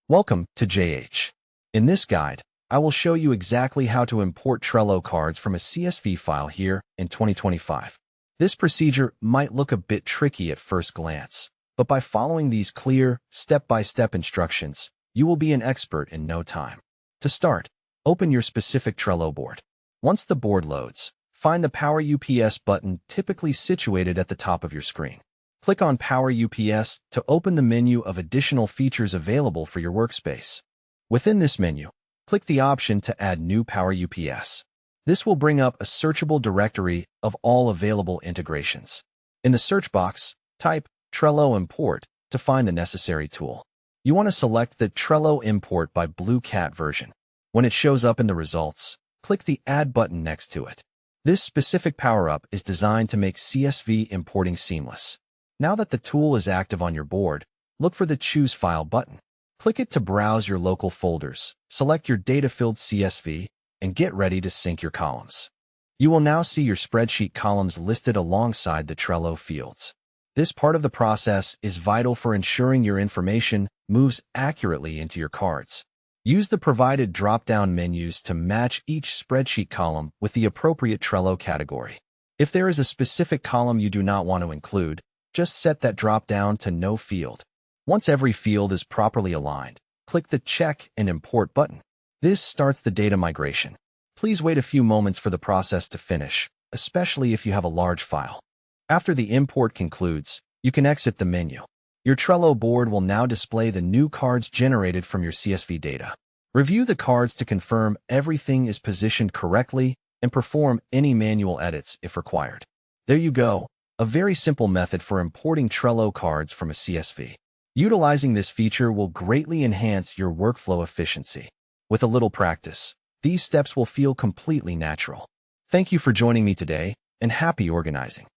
Welcome to JH. In this guide, I will show you exactly how to import Trello cards from a CSV file here in 2025. This procedure might look a bit tricky at first glance, but by following these clear, step-by-step instructions, you will be an expert in no time. To start, open your specific Trello board. Once the board loads, find the Power UPS button typically situated at the top of your screen. Click on Power UPS to open the menu of additional features available for your workspace. Within this menu, click the option to add new Power UPS. This will bring up a searchable directory of all available integrations. In the search box, type Trello Import to find the necessary tool. You want to select the Trello Import by Blue Cat version. When it shows up in the results, click the Add button next to it. This specific power-up is designed to make CSV importing seamless. Now that the tool is active on your board, look for the Choose File button. Click it to browse your local folders, select your data-filled CSV, and get ready to sync your columns. You will now see your spreadsheet columns listed alongside the Trello fields. This part of the process is vital for ensuring your information moves accurately into your cards. Use the provided drop-down menus to match each spreadsheet column with the appropriate Trello category. If there is a specific column you do not want to include, just set that drop-down to No Field. Once every field is properly aligned, click the Check and Import button. This starts the data migration. Please wait a few moments for the process to finish, especially if you have a large file. After the import concludes, you can exit the menu. Your Trello board will now display the new cards generated from your CSV data. Review the cards to confirm everything is positioned correctly and perform any manual edits if required. There you go. A very simple method for importing Trello cards from a CSV. Utilizing this feature will greatly enhance your workflow efficiency. With a little practice, these steps will feel completely natural. Thank you for joining me today, and happy organizing.